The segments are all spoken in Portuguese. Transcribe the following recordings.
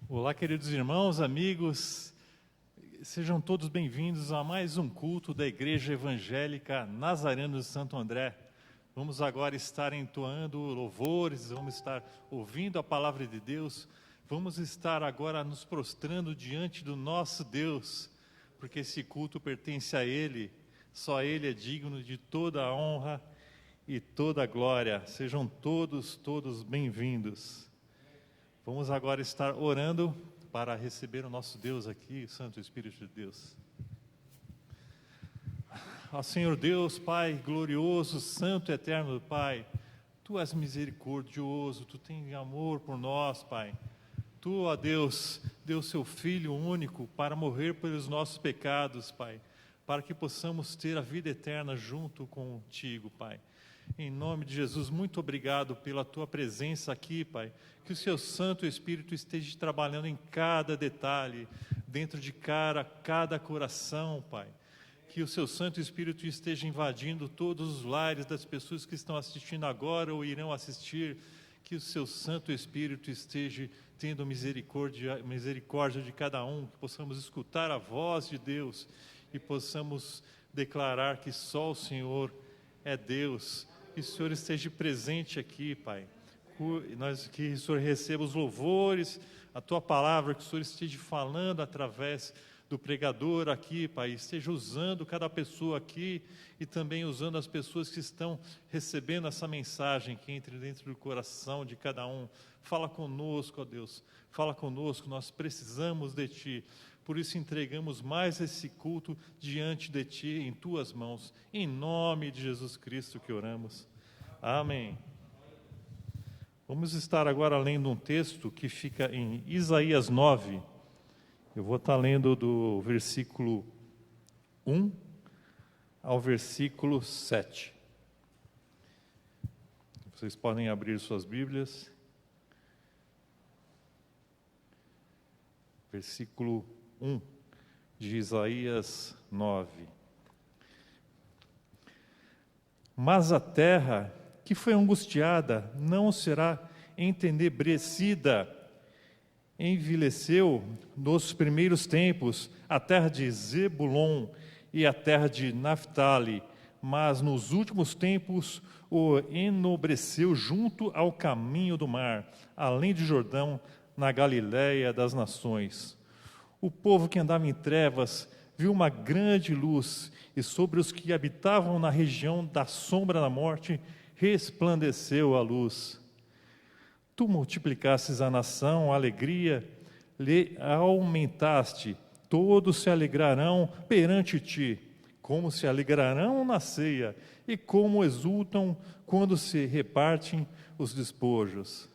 Olá, queridos irmãos, amigos, sejam todos bem-vindos a mais um culto da Igreja Evangélica Nazareno de Santo André. Vamos agora estar entoando louvores, vamos estar ouvindo a palavra de Deus, vamos estar agora nos prostrando diante do nosso Deus, porque esse culto pertence a Ele, só Ele é digno de toda a honra e toda a glória. Sejam todos bem-vindos. Vamos agora estar orando para receber o nosso Deus aqui, Santo Espírito de Deus. Ó Senhor Deus, Pai glorioso, santo e eterno Pai, Tu és misericordioso, Tu tens amor por nós, Pai. Tu, ó Deus, deu Seu Filho único para morrer pelos nossos pecados, Pai, para que possamos ter a vida eterna junto contigo, Pai. Em nome de Jesus, muito obrigado pela Tua presença aqui, Pai. Que o Seu Santo Espírito esteja trabalhando em cada detalhe, dentro de cada coração, Pai. Que o Seu Santo Espírito esteja invadindo todos os lares das pessoas que estão assistindo agora ou irão assistir. Que o Seu Santo Espírito esteja tendo misericórdia de cada um, que possamos escutar a voz de Deus e possamos declarar que só o Senhor é Deus. Que o Senhor esteja presente aqui, Pai. Que o Senhor receba os louvores, a Tua palavra, que o Senhor esteja falando através do pregador aqui, Pai. Esteja usando cada pessoa aqui e também usando as pessoas que estão recebendo essa mensagem, que entre dentro do coração de cada um. Fala conosco, ó Deus. Fala conosco, nós precisamos de Ti. Por isso entregamos mais esse culto diante de Ti, em Tuas mãos. Em nome de Jesus Cristo que oramos. Amém. Vamos estar agora lendo um texto que fica em Isaías 9. Eu vou estar lendo do versículo 1 ao versículo 7. Vocês podem abrir suas Bíblias. Versículo 1 de Isaías 9. Mas a terra que foi angustiada não será entenebrecida. Envelheceu nos primeiros tempos a terra de Zebulon e a terra de Naftali, mas nos últimos tempos o enobreceu junto ao caminho do mar, além de Jordão, na Galiléia das nações. O povo que andava em trevas viu uma grande luz, e sobre os que habitavam na região da sombra da morte resplandeceu a luz. Tu multiplicastes a nação, a alegria, lhe aumentaste, todos se alegrarão perante ti, como se alegrarão na ceia, e como exultam quando se repartem os despojos.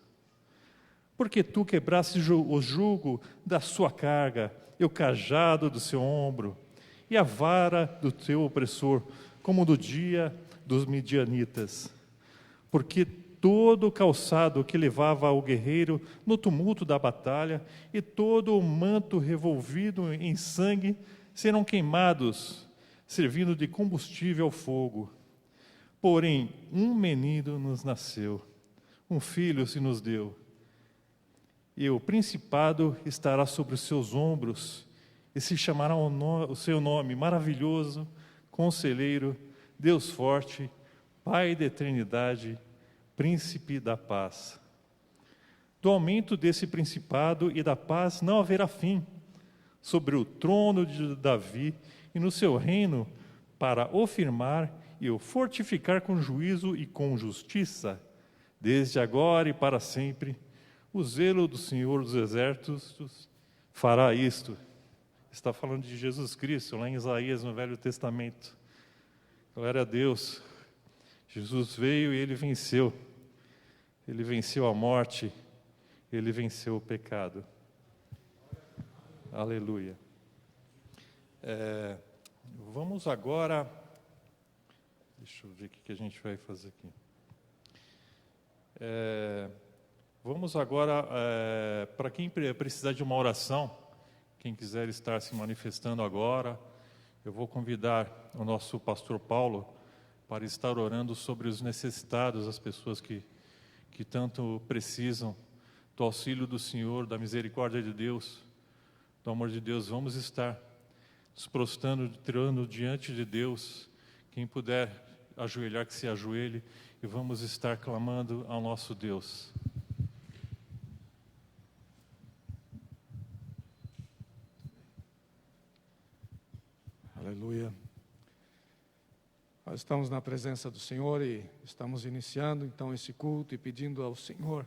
Porque tu quebraste o jugo da sua carga, e o cajado do seu ombro, e a vara do teu opressor, como do dia dos midianitas. Porque todo o calçado que levava o guerreiro no tumulto da batalha, e todo o manto revolvido em sangue, serão queimados, servindo de combustível ao fogo. Porém, um menino nos nasceu, um filho se nos deu, e o principado estará sobre os seus ombros, e se chamará o seu nome maravilhoso, Conselheiro, Deus forte, Pai da eternidade, Príncipe da paz. Do aumento desse principado e da paz não haverá fim, sobre o trono de Davi e no seu reino, para o firmar e o fortificar com juízo e com justiça, desde agora e para sempre. O zelo do Senhor dos Exércitos fará isto. Está falando de Jesus Cristo, lá em Isaías, no Velho Testamento. Glória a Deus. Jesus veio e Ele venceu. Ele venceu a morte. Ele venceu o pecado. Aleluia. Vamos agora... Deixa eu ver o que a gente vai fazer aqui. Vamos agora, para quem precisar de uma oração, quem quiser estar se manifestando agora, eu vou convidar o nosso pastor Paulo para estar orando sobre os necessitados, as pessoas que tanto precisam do auxílio do Senhor, da misericórdia de Deus, do amor de Deus. Vamos estar nos prostrando diante de Deus. Quem puder ajoelhar, que se ajoelhe, e vamos estar clamando ao nosso Deus. Aleluia. Nós estamos na presença do Senhor e estamos iniciando então esse culto e pedindo ao Senhor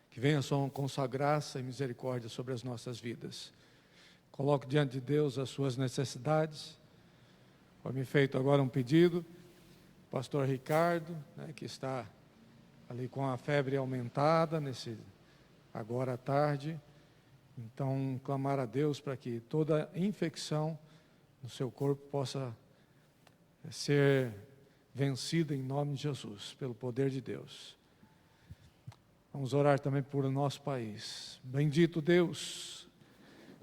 que venha com sua graça e misericórdia sobre as nossas vidas. Coloque diante de Deus as suas necessidades. Foi-me feito agora um pedido, o pastor Ricardo, que está ali com a febre aumentada, agora à tarde. Então, clamar a Deus para que toda infecção no seu corpo possa ser vencida em nome de Jesus, pelo poder de Deus. Vamos orar também por o nosso país. Bendito Deus,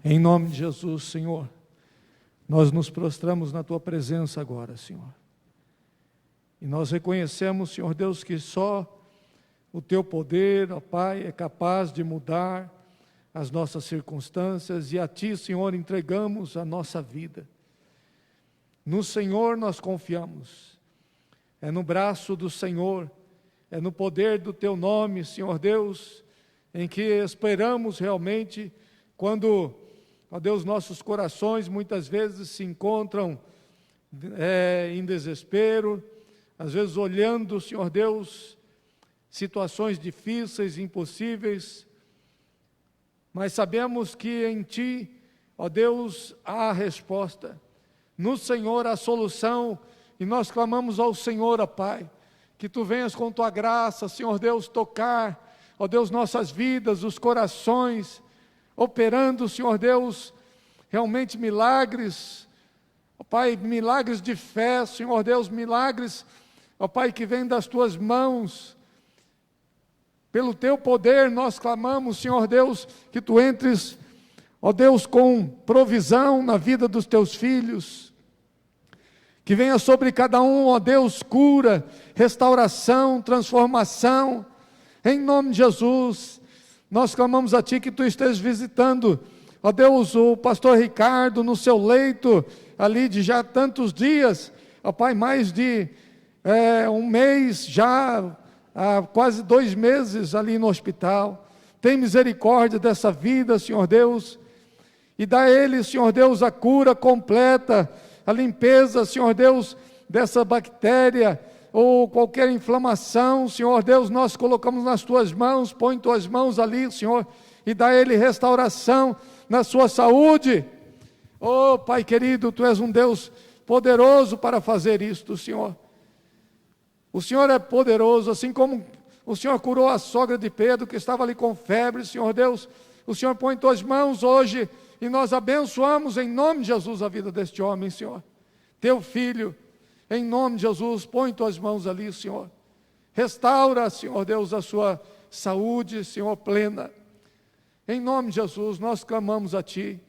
em nome de Jesus, Senhor, nós nos prostramos na Tua presença agora, Senhor. E nós reconhecemos, Senhor Deus, que só o Teu poder, ó Pai, é capaz de mudar as nossas circunstâncias, e a Ti, Senhor, entregamos a nossa vida. No Senhor nós confiamos, é no braço do Senhor, é no poder do Teu nome, Senhor Deus, em que esperamos realmente, quando, ó Deus, nossos corações muitas vezes se encontram em desespero, às vezes olhando, Senhor Deus, situações difíceis, impossíveis, mas sabemos que em Ti, ó Deus, há a resposta. No Senhor a solução, e nós clamamos ao Senhor, ó Pai, que Tu venhas com Tua graça, Senhor Deus, tocar, ó Deus, nossas vidas, os corações, operando, Senhor Deus, realmente milagres, ó Pai, milagres de fé, Senhor Deus, milagres, ó Pai, que vêm das Tuas mãos. Pelo Teu poder nós clamamos, Senhor Deus, que Tu entres, ó Deus, com provisão na vida dos Teus filhos, que venha sobre cada um, ó Deus, cura, restauração, transformação, em nome de Jesus. Nós clamamos a Ti que Tu estejas visitando, ó Deus, o pastor Ricardo no seu leito, ali de já tantos dias, ó Pai, mais de um mês, já há quase 2 meses ali no hospital. Tem misericórdia dessa vida, Senhor Deus, e dá a ele, Senhor Deus, a cura completa, a limpeza, Senhor Deus, dessa bactéria, ou qualquer inflamação, Senhor Deus, nós colocamos nas Tuas mãos, põe Tuas mãos ali, Senhor, e dá a ele restauração na sua saúde. Oh, Pai querido, Tu és um Deus poderoso para fazer isto, Senhor. O Senhor é poderoso, assim como o Senhor curou a sogra de Pedro, que estava ali com febre, Senhor Deus, o Senhor põe em Tuas mãos hoje, e nós abençoamos em nome de Jesus a vida deste homem, Senhor. Teu filho, em nome de Jesus, põe em Tuas mãos ali, Senhor. Restaura, Senhor Deus, a sua saúde, Senhor, plena. Em nome de Jesus, nós clamamos a Ti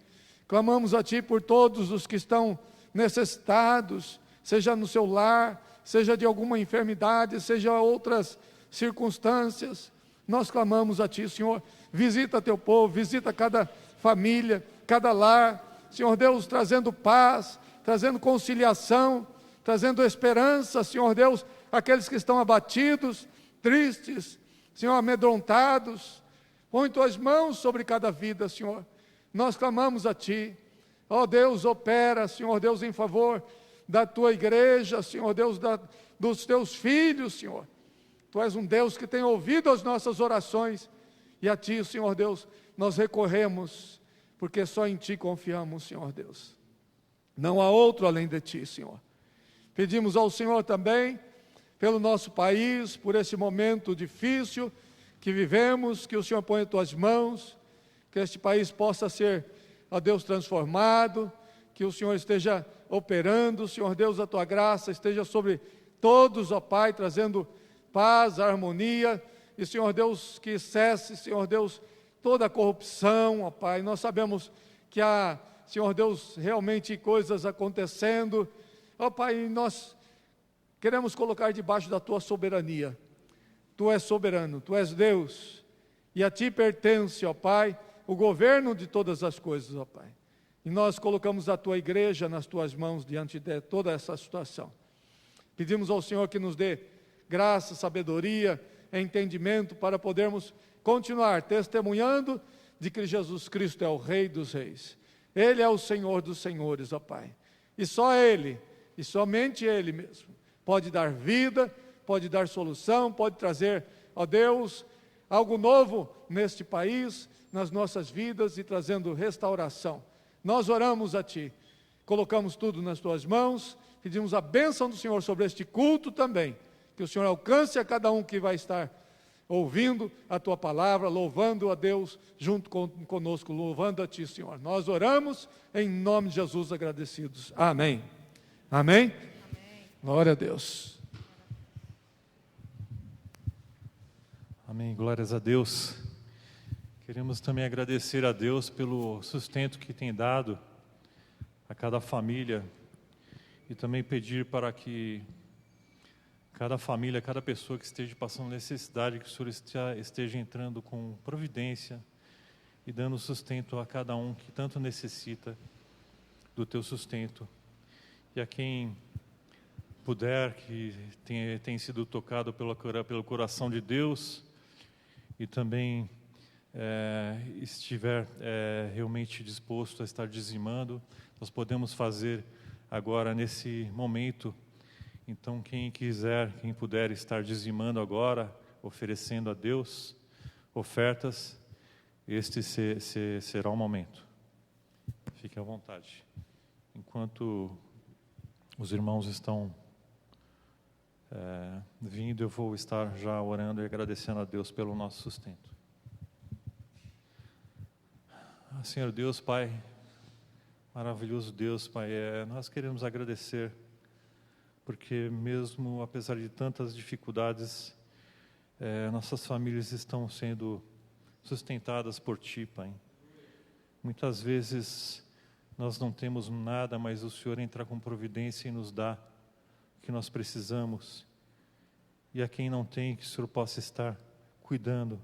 por todos os que estão necessitados, seja no seu lar, seja de alguma enfermidade, seja outras circunstâncias. Nós clamamos a Ti, Senhor. Visita Teu povo, visita cada família, cada lar, Senhor Deus, trazendo paz, trazendo conciliação, trazendo esperança, Senhor Deus, aqueles que estão abatidos, tristes, Senhor, amedrontados. Põe Tuas mãos sobre cada vida, Senhor. Nós clamamos a Ti. Ó Deus, opera, Senhor Deus, em favor da Tua igreja, Senhor Deus, dos Teus filhos, Senhor. Tu és um Deus que tem ouvido as nossas orações, e a Ti, Senhor Deus, nós recorremos, porque só em Ti confiamos, Senhor Deus. Não há outro além de Ti, Senhor. Pedimos ao Senhor também, pelo nosso país, por esse momento difícil que vivemos, que o Senhor ponha em Tuas mãos, que este país possa ser, ó Deus, transformado, que o Senhor esteja operando, Senhor Deus, a Tua graça esteja sobre todos, ó Pai, trazendo paz, harmonia, e Senhor Deus, que cesse, Senhor Deus, toda a corrupção, ó Pai. Nós sabemos que há, Senhor Deus, realmente coisas acontecendo, ó Pai, nós queremos colocar debaixo da Tua soberania. Tu és soberano, Tu és Deus, E a Ti pertence, ó Pai, o governo de todas as coisas, ó Pai. E nós colocamos a Tua igreja nas Tuas mãos diante de toda essa situação. Pedimos ao Senhor que nos dê graça, sabedoria, entendimento para podermos continuar testemunhando de que Jesus Cristo é o Rei dos Reis. Ele é o Senhor dos Senhores, ó Pai. E só Ele, e somente Ele mesmo, pode dar vida, pode dar solução, pode trazer, ó Deus, algo novo neste país, nas nossas vidas e trazendo restauração. Nós oramos a Ti, colocamos tudo nas Tuas mãos, pedimos a bênção do Senhor sobre este culto também, que o Senhor alcance a cada um que vai estar ouvindo a Tua palavra, louvando a Deus junto conosco, louvando a Ti, Senhor. Nós oramos em nome de Jesus agradecidos. Amém. Amém? Amém. Glória a Deus. Amém, glórias a Deus. Queremos também agradecer a Deus pelo sustento que tem dado a cada família e também pedir para que cada família, cada pessoa que esteja passando necessidade, que o Senhor esteja entrando com providência e dando sustento a cada um que tanto necessita do Teu sustento. E a quem puder, que tem sido tocado pelo coração de Deus e também estiver realmente disposto a estar dizimando, nós podemos fazer agora nesse momento. Então quem quiser, quem puder estar dizimando agora, oferecendo a Deus ofertas, este será o momento. Fique à vontade. Enquanto os irmãos estão vindo, eu vou estar já orando e agradecendo a Deus pelo nosso sustento. Senhor Deus, Pai, maravilhoso Deus, Pai, nós queremos agradecer, porque mesmo apesar de tantas dificuldades, nossas famílias estão sendo sustentadas por Ti, Pai. Muitas vezes nós não temos nada, mas o Senhor entra com providência e nos dá o que nós precisamos. E a quem não tem, que o Senhor possa estar cuidando,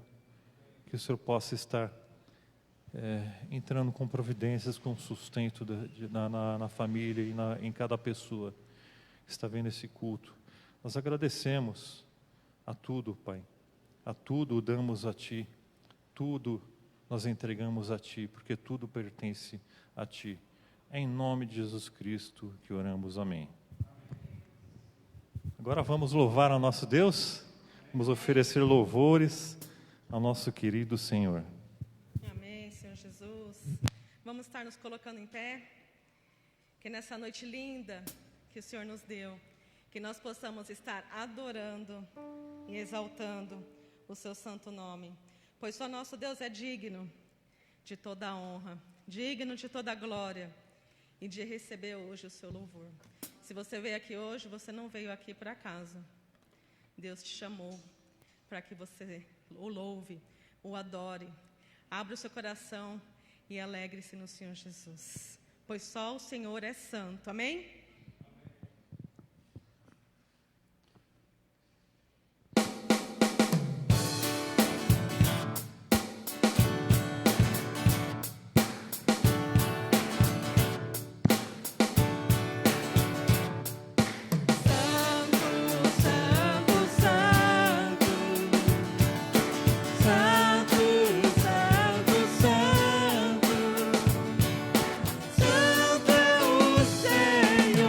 que o Senhor possa estar entrando com providências, com sustento na família e em cada pessoa que está vendo esse culto. Nós agradecemos a tudo, Pai, a tudo damos a Ti, tudo nós entregamos a Ti, porque tudo pertence a Ti. É em nome de Jesus Cristo que oramos, amém. Agora vamos louvar ao nosso Deus, vamos oferecer louvores ao nosso querido Senhor. Amém, Senhor Jesus. Vamos estar nos colocando em pé, que nessa noite linda que o Senhor nos deu, que nós possamos estar adorando e exaltando o Seu santo nome, pois só nosso Deus é digno de toda a honra, digno de toda a glória e de receber hoje o Seu louvor. Se você veio aqui hoje, você não veio aqui por acaso. Deus te chamou para que você o louve, o adore, abra o seu coração e alegre-se no Senhor Jesus, pois só o Senhor é santo. Amém? Santo é o Senhor.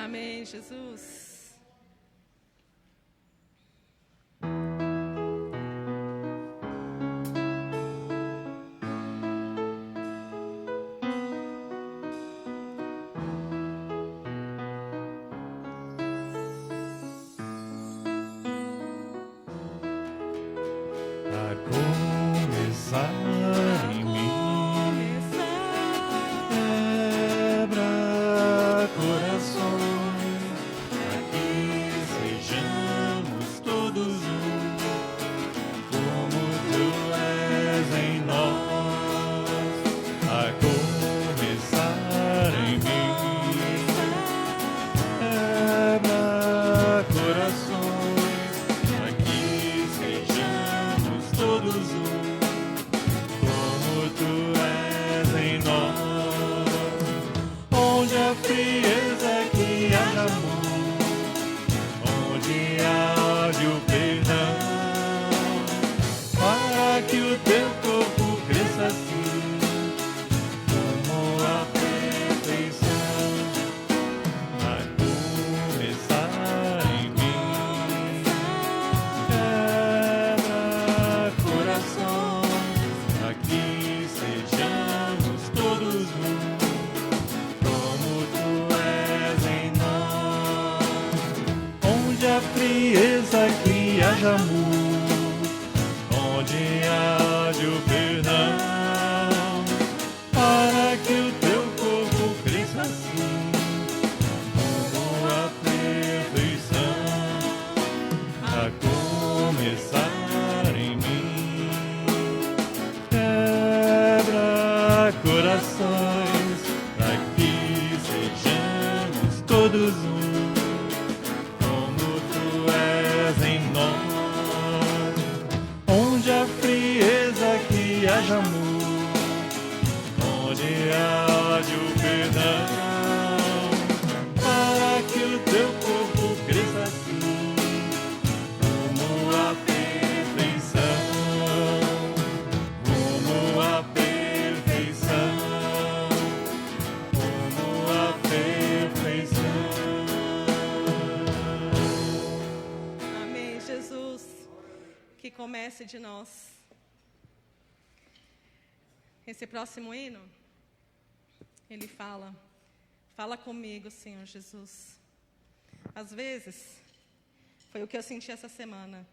Amém, Jesus. A começar em mim, quebra corações, para que sejamos todos um, como tu és em nós. A começar em mim, quebra corações, para que sejamos todos um, como tu és em nós. Onde a frieza que haja amor, onde há ódio, perdão, para que o teu corpo cresça assim, como a perfeição. A começar em mim, quebra corações, para que sejamos todos um, como tu és em nós. Onde a frieza que haja amor, onde há ódio, perdão, para que o teu corpo cresça assim, como a perfeição. A começar em mim, quebra corações, para que sejamos todos um, como tu és em nós. Onde a frieza que haja amor, onde há ódio, perdão, para que o teu corpo cresça assim, como a perfeição, como a perfeição, como a perfeição. Amém, Jesus. Que comece de nós. Esse próximo hino, ele fala comigo, Senhor Jesus. Às vezes, foi o que eu senti essa semana.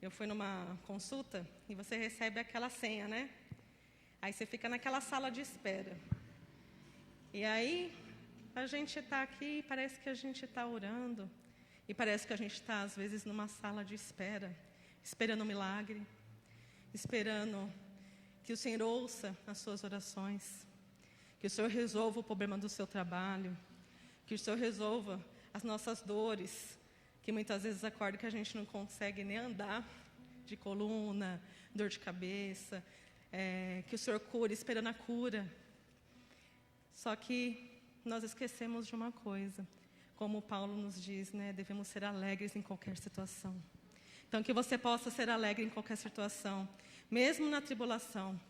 Eu fui numa consulta e você recebe aquela senha, né? Aí você fica naquela sala de espera. E aí, a gente está aqui e parece que a gente está orando. E parece que a gente está, às vezes, numa sala de espera, esperando um milagre, esperando que o Senhor ouça as suas orações, que o Senhor resolva o problema do seu trabalho, que o Senhor resolva as nossas dores, que muitas vezes acorda que a gente não consegue nem andar, de coluna, dor de cabeça, que o Senhor cure, esperando a cura. Só que nós esquecemos de uma coisa, como Paulo nos diz, né? Devemos ser alegres em qualquer situação. Então, que você possa ser alegre em qualquer situação, mesmo na tribulação,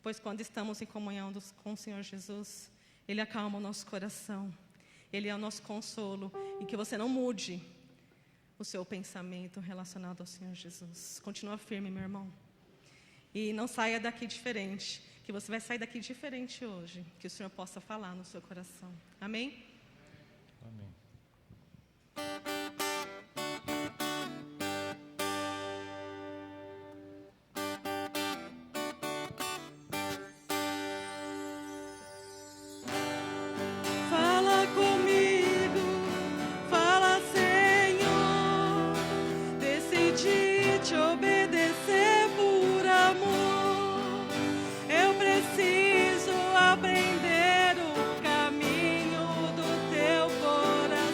pois quando estamos em comunhão com o Senhor Jesus, Ele acalma o nosso coração, Ele é o nosso consolo, e que você não mude o seu pensamento relacionado ao Senhor Jesus. Continua firme, meu irmão, e não saia daqui diferente, que você vai sair daqui diferente hoje, que o Senhor possa falar no seu coração. Amém? Amém. Fala comigo, fala, Senhor, decidi te obedecer por amor. Eu preciso aprender o caminho do teu coração.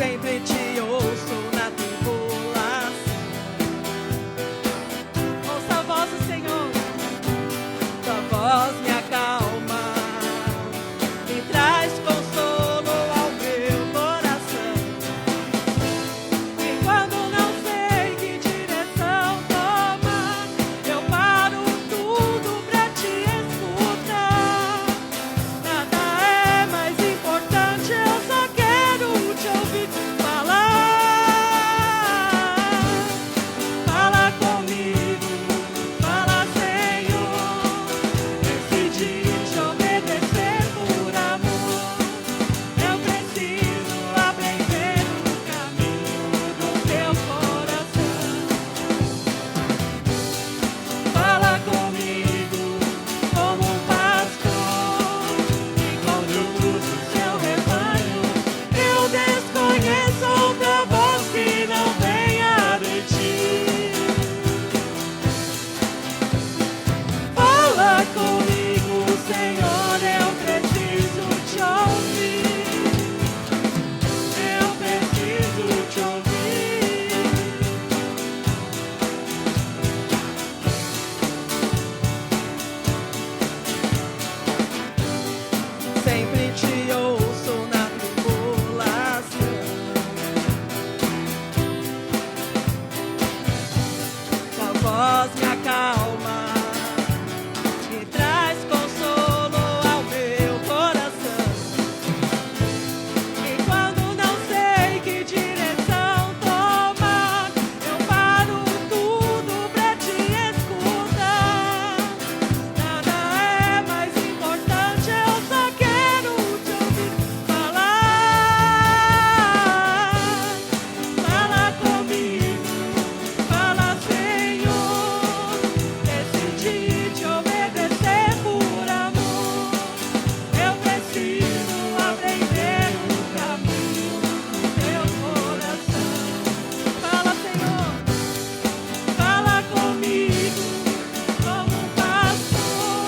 sempre te ouço na tribulação. Ouça a voz do Senhor, tua voz me acalma e traz consolo ao meu coração. E quando não sei que direção tomar, eu paro tudo pra te escutar. Nada é mais importante, eu só quero te ouvir falar. Fala comigo, fala, Senhor. Decidi te obedecer por amor. Eu preciso aprender o caminho do teu coração. Fala comigo como um pastor que conduz o seu rebanho. Eu desconheço outra voz que não venha de ti. Fala comigo, Senhor, eu preciso te ouvir. Eu preciso te ouvir. Sempre te ouço na tribulação. Tua voz me acalma e traz consolo ao meu coração. E quando não sei que direção tomar, eu paro tudo pra te escutar. Nada é mais importante, eu só quero te ouvir falar. Fala comigo, fala, Senhor. Decidi te obedecer por amor. Eu preciso aprender o caminho do teu coração. Fala, Senhor, fala comigo como um pastor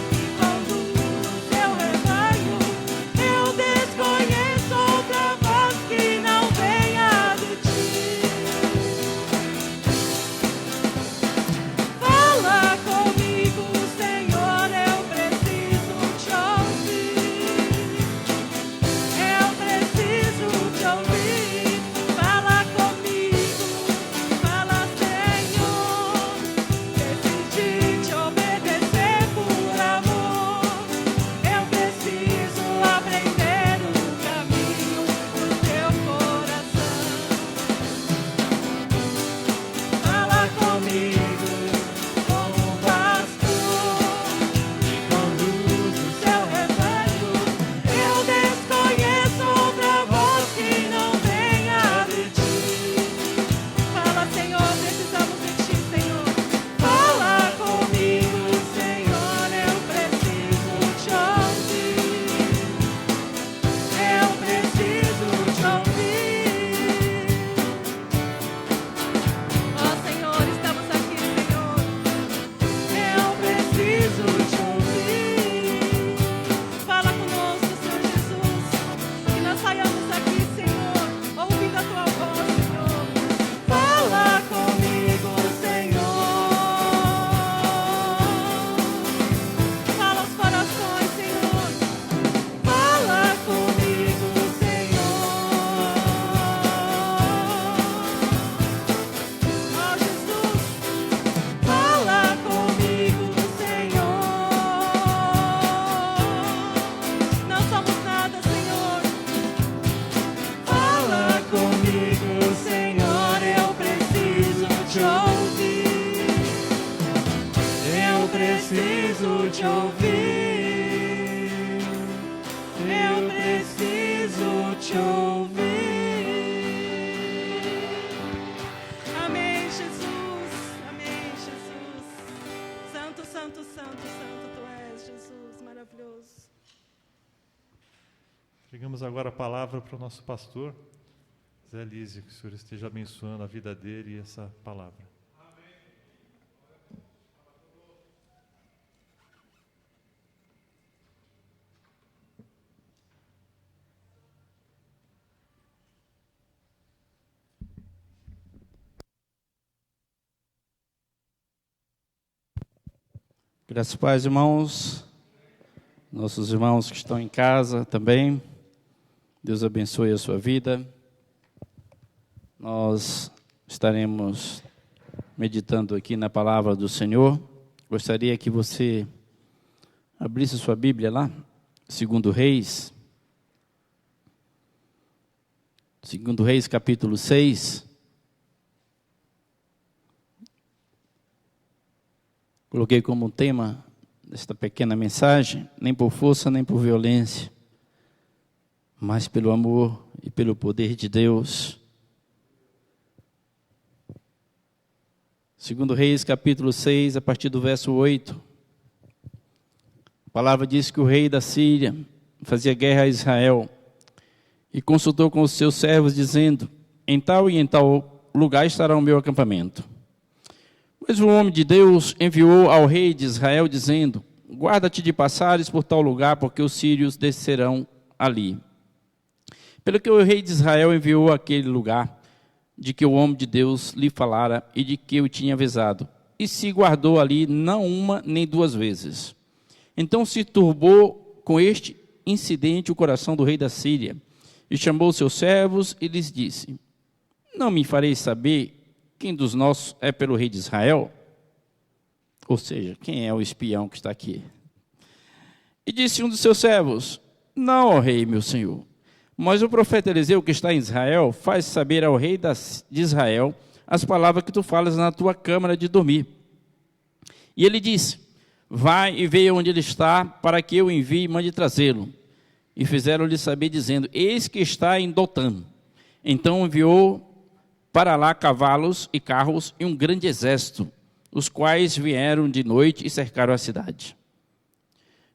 que conduz o seu rebanho. Eu desconheço outra voz que não venha de ti. Fala comigo, Senhor, eu preciso te ouvir. Eu preciso te ouvir. Fala comigo, fala, Senhor. Decidi te obedecer por amor. Eu preciso aprender o caminho do teu coração. Fala comigo como um pastor que conduz o seu rebanho. Eu desconheço outra voz que não venha de ti. Fala, Senhor, precisamos de ti, Senhor. Fala comigo, Senhor, eu preciso te ouvir. Eu preciso te ouvir. Ó Senhor, estamos aqui, Senhor. Eu preciso te ouvir. Fala conosco, Senhor Jesus. Que nós saiamos aqui, Senhor, ouvindo a tua voz, Senhor. Fala comigo, Senhor. Fala aos corações, Senhor. Fala comigo, Senhor. Ó Jesus, fala comigo, Senhor. Não somos nada, Senhor. Fala comigo, Senhor, eu preciso te ouvir. Eu preciso te ouvir. Eu preciso te ouvir. Amém, Jesus. Amém, Jesus. Santo, santo, santo, santo tu és, Jesus, maravilhoso. Chegamos agora a palavra para o nosso pastor, Zé Lísio, que o Senhor esteja abençoando a vida dele e essa palavra. Graças a Deus, irmãos, nossos irmãos que estão em casa também, Deus abençoe a sua vida. Nós estaremos meditando aqui na palavra do Senhor. Gostaria que você abrisse sua Bíblia lá, 2 Reis. 2 Reis, capítulo 6. Coloquei como tema desta pequena mensagem: nem por força, nem por violência, mas pelo amor e pelo poder de Deus. 2 Reis, capítulo 6, a partir do verso 8. A palavra diz que o rei da Síria fazia guerra a Israel e consultou com os seus servos, dizendo: em tal e em tal lugar estará o meu acampamento. Mas o homem de Deus enviou ao rei de Israel, dizendo: guarda-te de passares por tal lugar, porque os sírios descerão ali. Pelo que o rei de Israel enviou àquele lugar, de que o homem de Deus lhe falara e de que eu tinha avisado, e se guardou ali não uma nem duas vezes. Então se turbou com este incidente o coração do rei da Síria, e chamou seus servos e lhes disse: não me fareis saber quem dos nossos é pelo rei de Israel? Ou seja, quem é o espião que está aqui? E disse um dos seus servos: não, ó rei, meu senhor, mas o profeta Eliseu, que está em Israel, faz saber ao rei de Israel as palavras que tu falas na tua câmara de dormir. E ele disse: vai e veja onde ele está, para que eu envie e mande trazê-lo. E fizeram-lhe saber, dizendo: eis que está em Dotã. Então enviou para lá cavalos e carros e um grande exército, os quais vieram de noite e cercaram a cidade.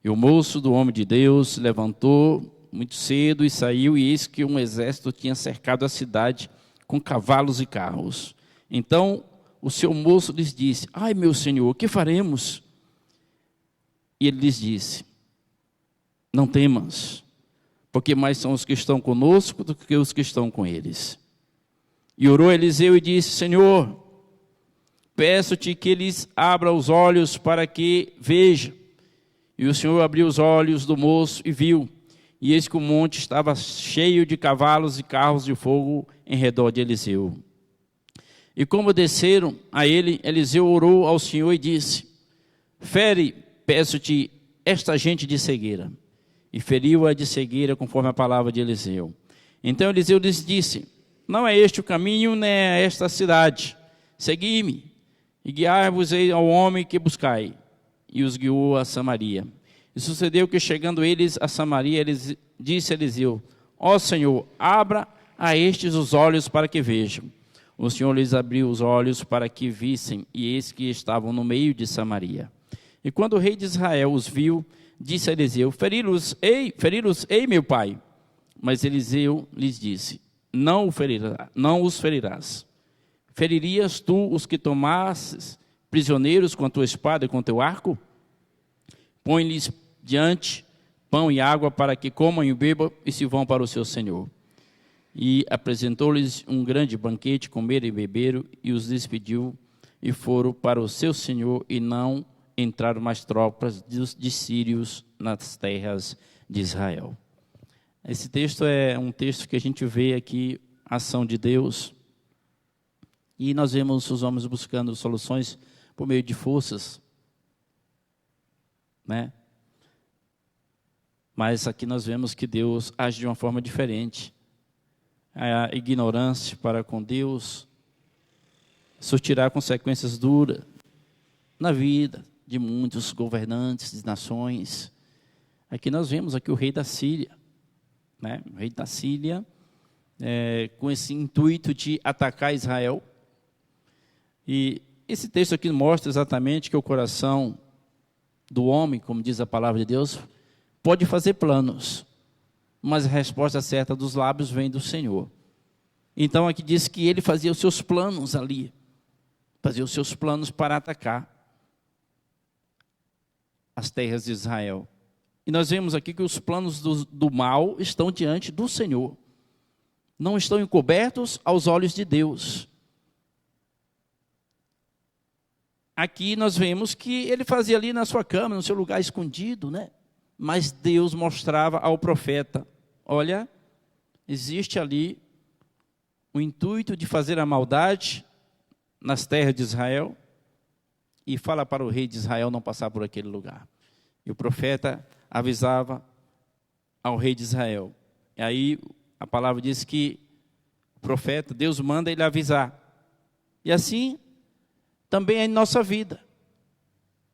E o moço do homem de Deus se levantou muito cedo e saiu, e eis que um exército tinha cercado a cidade com cavalos e carros. Então o seu moço lhes disse: ai, meu senhor, o que faremos? E ele lhes disse: não temas, porque mais são os que estão conosco do que os que estão com eles. E orou Eliseu e disse: Senhor, peço-te que lhes abra os olhos para que veja. E o Senhor abriu os olhos do moço e viu, e eis que o monte estava cheio de cavalos e carros de fogo em redor de Eliseu. E como desceram a ele, Eliseu orou ao Senhor e disse: fere, peço-te, esta gente de cegueira. E feriu-a de cegueira, conforme a palavra de Eliseu. Então Eliseu lhes disse: não é este o caminho, nem é esta a cidade. Segui-me, e guiai-vos ao homem que buscai. E os guiou a Samaria. E sucedeu que, chegando eles a Samaria, disse a Eliseu: ó Senhor, abra a estes os olhos para que vejam. O Senhor lhes abriu os olhos para que vissem, e eis que estavam no meio de Samaria. E quando o rei de Israel os viu, disse a Eliseu: feri-los, ei, meu pai. Mas Eliseu lhes disse: não os ferirás. Feririas tu os que tomasses prisioneiros com a tua espada e com o teu arco? Põe-lhes diante pão e água para que comam e bebam e se vão para o seu senhor. E apresentou-lhes um grande banquete, comeram e beberam, e os despediu e foram para o seu senhor, e não entraram mais tropas de sírios nas terras de Israel. Esse texto é um texto que a gente vê aqui a ação de Deus, e nós vemos os homens buscando soluções por meio de forças, né? Mas aqui nós vemos que Deus age de uma forma diferente. A ignorância para com Deus surtirá consequências duras na vida de muitos governantes de nações. Aqui nós vemos aqui o rei da Síria, né? O rei da Síria, com esse intuito de atacar Israel. E esse texto aqui mostra exatamente que o coração do homem, como diz a palavra de Deus, pode fazer planos, mas a resposta certa dos lábios vem do Senhor. Então aqui diz que ele fazia os seus planos ali, fazia os seus planos para atacar as terras de Israel. E nós vemos aqui que os planos do mal estão diante do Senhor, não estão encobertos aos olhos de Deus. aqui nós vemos que ele fazia ali na sua cama, no seu lugar escondido, né? Mas Deus mostrava ao profeta, olha, existe ali o intuito de fazer a maldade nas terras de Israel, e fala para o rei de Israel não passar por aquele lugar. E o profeta avisava ao rei de Israel. E aí a palavra diz que o profeta, Deus manda ele avisar. E assim também é em nossa vida.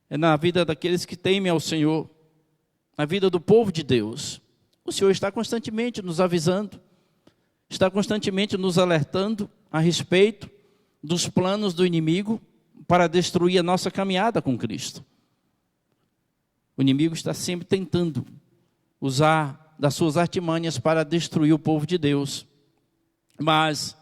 É na vida daqueles que temem ao Senhor, na vida do povo de Deus. O Senhor está constantemente nos avisando, está constantemente nos alertando a respeito dos planos do inimigo para destruir a nossa caminhada com Cristo. O inimigo está sempre tentando usar das suas artimanhas para destruir o povo de Deus. Mas,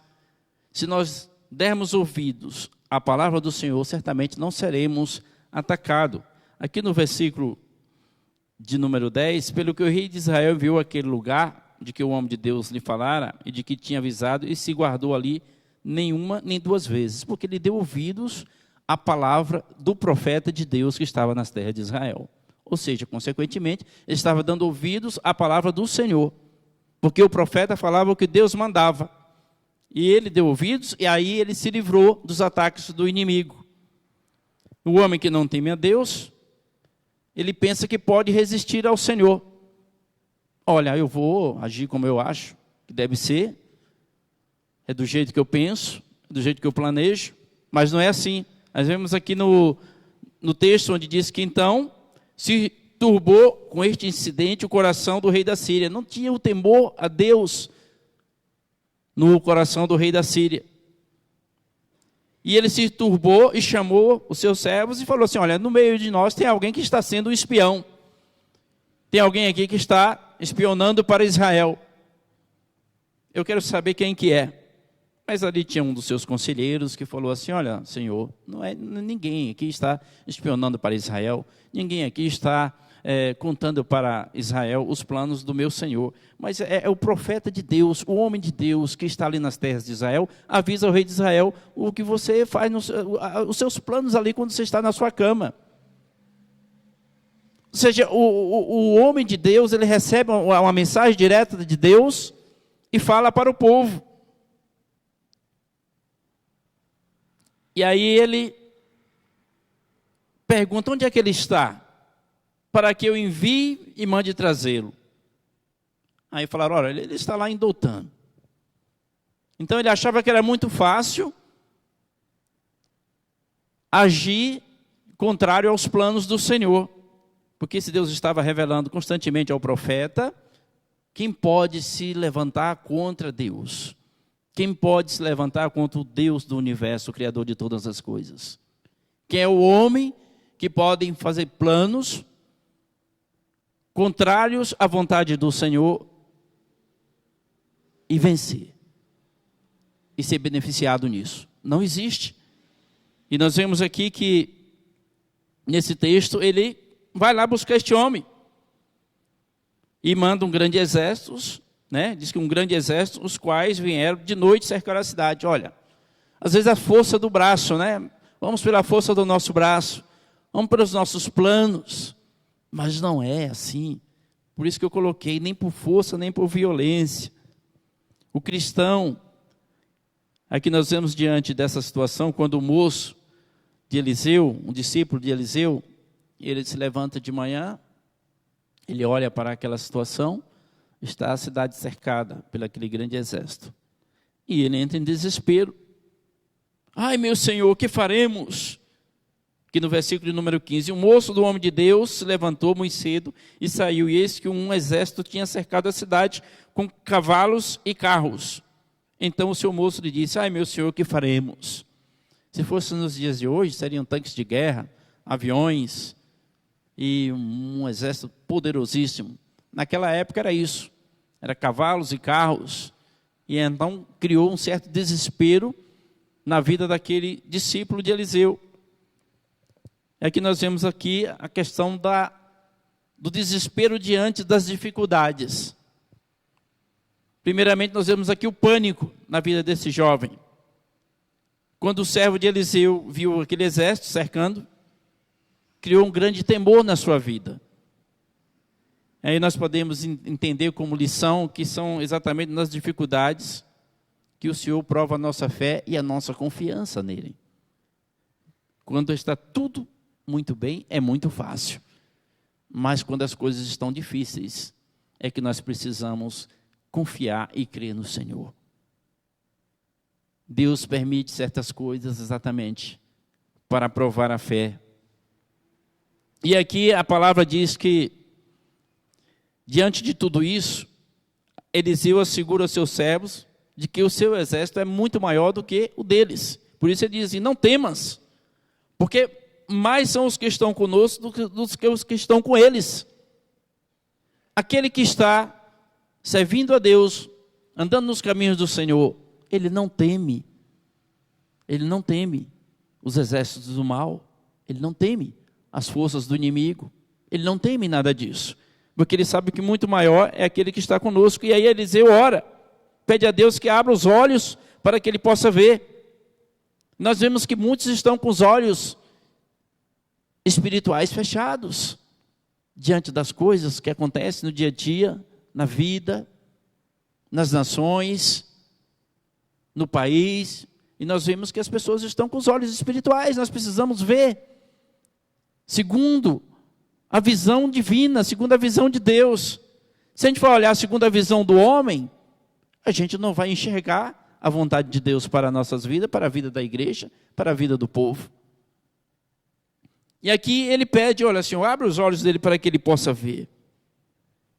se nós dermos ouvidos à palavra do Senhor, certamente não seremos atacados. Aqui no versículo de número 10, pelo que o rei de Israel viu aquele lugar de que o homem de Deus lhe falara e de que tinha avisado, e se guardou ali nenhuma nem duas vezes, porque ele deu ouvidos à palavra do profeta de Deus que estava nas terras de Israel. Ou seja, consequentemente, ele estava dando ouvidos à palavra do Senhor, porque o profeta falava o que Deus mandava. E ele deu ouvidos, e aí ele se livrou dos ataques do inimigo. O homem que não teme a Deus, ele pensa que pode resistir ao Senhor. Olha, eu vou agir como eu acho que deve ser, é do jeito que eu penso, é do jeito que eu planejo, mas não é assim. Nós vemos aqui no texto onde diz que então se turbou com este incidente o coração do rei da Síria. Não tinha o temor a Deus no coração do rei da Síria. E ele se turbou e chamou os seus servos e falou assim, olha, no meio de nós tem alguém que está sendo um espião. Tem alguém aqui que está espionando para Israel. Eu quero saber quem que é. Mas ali tinha um dos seus conselheiros que falou assim, olha, Senhor, não é ninguém aqui está espionando para Israel, ninguém aqui está contando para Israel os planos do meu Senhor, mas é o profeta de Deus, o homem de Deus que está ali nas terras de Israel, avisa ao rei de Israel o que você faz, os seus planos ali quando você está na sua cama. Ou seja, o homem de Deus, ele recebe uma mensagem direta de Deus e fala para o povo. E aí ele pergunta, onde é que ele está? Para que eu envie e mande trazê-lo. Aí falaram, olha, ele está lá em Dotã. Então ele achava que era muito fácil agir contrário aos planos do Senhor. Porque se Deus estava revelando constantemente ao profeta, quem pode se levantar contra Deus? Quem pode se levantar contra o Deus do universo, o Criador de todas as coisas? Quem é o homem que pode fazer planos contrários à vontade do Senhor e vencer? E ser beneficiado nisso? Não existe. E nós vemos aqui que, nesse texto, ele vai lá buscar este homem. E manda um grande exército, né? Diz que um grande exército, os quais vieram de noite cercar a cidade. Olha, às vezes a força do braço, né? Vamos pela força do nosso braço, vamos pelos nossos planos, mas não é assim. Por isso que eu coloquei, nem por força, nem por violência. O cristão, aqui nós vemos diante dessa situação, quando o moço de Eliseu, um discípulo de Eliseu, ele se levanta de manhã, ele olha para aquela situação, está a cidade cercada por aquele grande exército. E ele entra em desespero. Ai, meu Senhor, o que faremos? Que no versículo de número 15, o moço do homem de Deus se levantou muito cedo e saiu, e eis que um exército tinha cercado a cidade com cavalos e carros. Então o seu moço lhe disse, ai, meu Senhor, o que faremos? Se fosse nos dias de hoje, seriam tanques de guerra, aviões e um exército poderosíssimo. Naquela época era isso. Era cavalos e carros. E então criou um certo desespero na vida daquele discípulo de Eliseu. É que nós vemos aqui a questão do desespero diante das dificuldades. Primeiramente, nós vemos aqui o pânico na vida desse jovem. quando o servo de Eliseu viu aquele exército cercando, criou um grande temor na sua vida. Aí nós podemos entender como lição que são exatamente nas dificuldades que o Senhor prova a nossa fé e a nossa confiança nele. Quando está tudo muito bem, é muito fácil. Mas quando as coisas estão difíceis, é que nós precisamos confiar e crer no Senhor. Deus permite certas coisas exatamente para provar a fé. E aqui a palavra diz que, diante de tudo isso, Eliseu assegura aos seus servos de que o seu exército é muito maior do que o deles. Por isso ele diz assim, não temas, porque mais são os que estão conosco do que os que estão com eles. Aquele que está servindo a Deus, andando nos caminhos do Senhor, ele não teme. Ele não teme os exércitos do mal. Ele não teme as forças do inimigo. Ele não teme nada disso. Porque ele sabe que muito maior é aquele que está conosco. E aí Eliseu ora, pede a Deus que abra os olhos para que ele possa ver. Nós vemos que muitos estão com os olhos espirituais fechados diante das coisas que acontecem no dia a dia, na vida, nas nações, no país. E nós vemos que as pessoas estão com os olhos espirituais. Nós precisamos ver segundo a visão divina, segundo a visão de Deus. Se a gente for olhar segundo a visão do homem, a gente não vai enxergar a vontade de Deus para as nossas vidas, para a vida da igreja, para a vida do povo. E aqui ele pede, olha, Senhor, abre os olhos dele para que ele possa ver.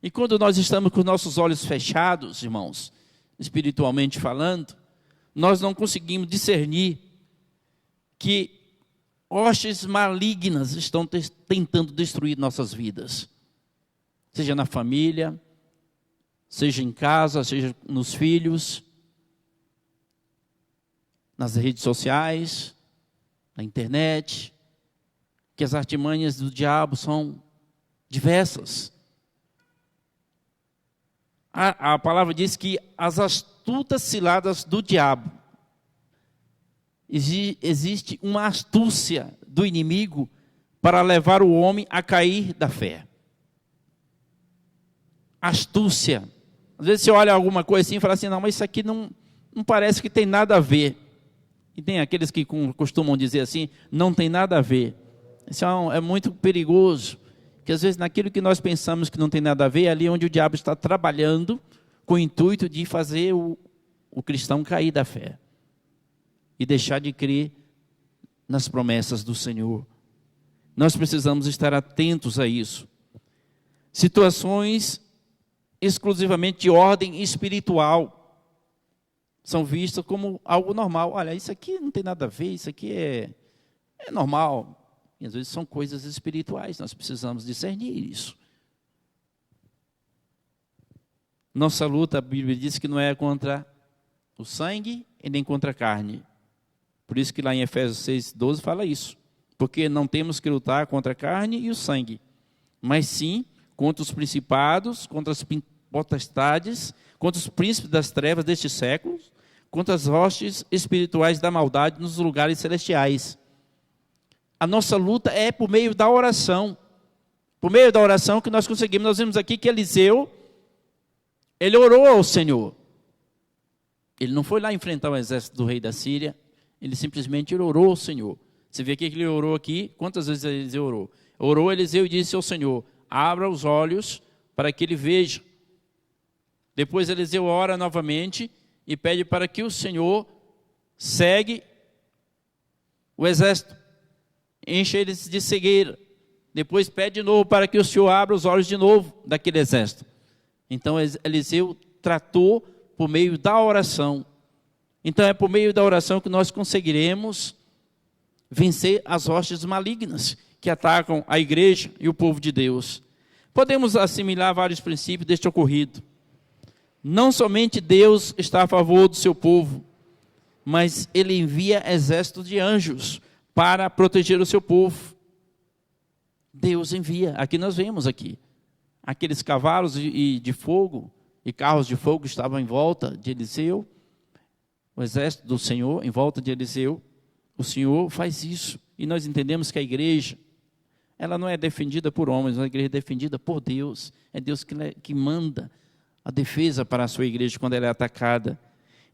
E quando nós estamos com os nossos olhos fechados, irmãos, espiritualmente falando, nós não conseguimos discernir que hostes malignas estão tentando destruir nossas vidas. Seja na família, seja em casa, seja nos filhos, nas redes sociais, na internet, que as artimanhas do diabo são diversas. A palavra diz que as astutas ciladas do diabo, existe uma astúcia do inimigo para levar o homem a cair da fé. Astúcia. Às vezes você olha alguma coisa assim e fala assim, não, mas isso aqui não parece que tem nada a ver. E tem aqueles que costumam dizer assim, não tem nada a ver. Isso é muito perigoso. Porque às vezes naquilo que nós pensamos que não tem nada a ver, é ali onde o diabo está trabalhando com o intuito de fazer o cristão cair da fé. E deixar de crer nas promessas do Senhor. Nós precisamos estar atentos a isso. Situações exclusivamente de ordem espiritual são vistas como algo normal. Olha, isso aqui não tem nada a ver, isso aqui é normal. E às vezes são coisas espirituais, nós precisamos discernir isso. Nossa luta, a Bíblia diz que não é contra o sangue e nem contra a carne. Por isso que lá em Efésios 6:12 fala isso. Porque não temos que lutar contra a carne e o sangue, mas sim contra os principados, contra as potestades, contra os príncipes das trevas deste século, contra as hostes espirituais da maldade nos lugares celestiais. A nossa luta é por meio da oração. Por meio da oração que nós conseguimos. Nós vemos aqui que Eliseu, ele orou ao Senhor. Ele não foi lá enfrentar o exército do rei da Síria, ele simplesmente orou ao Senhor. Você vê que ele orou aqui, quantas vezes Eliseu orou? Orou Eliseu e disse ao Senhor, abra os olhos para que ele veja. Depois Eliseu ora novamente e pede para que o Senhor segue o exército, enche eles de cegueira. Depois pede de novo para que o Senhor abra os olhos de novo daquele exército. Então Eliseu tratou por meio da oração. Então é por meio da oração que nós conseguiremos vencer as hostes malignas que atacam a igreja e o povo de Deus. Podemos assimilar vários princípios deste ocorrido. Não somente Deus está a favor do seu povo, mas Ele envia exércitos de anjos para proteger o seu povo. Deus envia. Aqui nós vemos aqui. Aqueles cavalos de fogo e carros de fogo estavam em volta de Eliseu. O exército do Senhor em volta de Eliseu. o Senhor faz isso. E nós entendemos que a igreja, ela não é defendida por homens, a igreja é defendida por Deus. É Deus que manda a defesa para a sua igreja quando ela é atacada.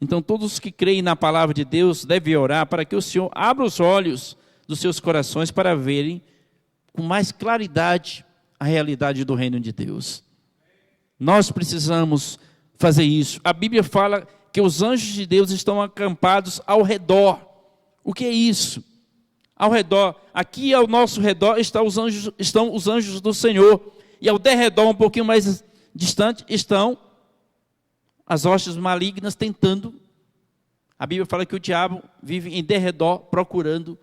Então, todos os que creem na palavra de Deus devem orar para que o Senhor abra os olhos dos seus corações para verem com mais claridade a realidade do reino de Deus. Nós precisamos fazer isso. A Bíblia fala que os anjos de Deus estão acampados ao redor. O que é isso? Ao redor, aqui ao nosso redor estão os anjos do Senhor. E ao derredor, um pouquinho mais distante, estão as hostes malignas tentando. A Bíblia fala que o diabo vive em derredor procurando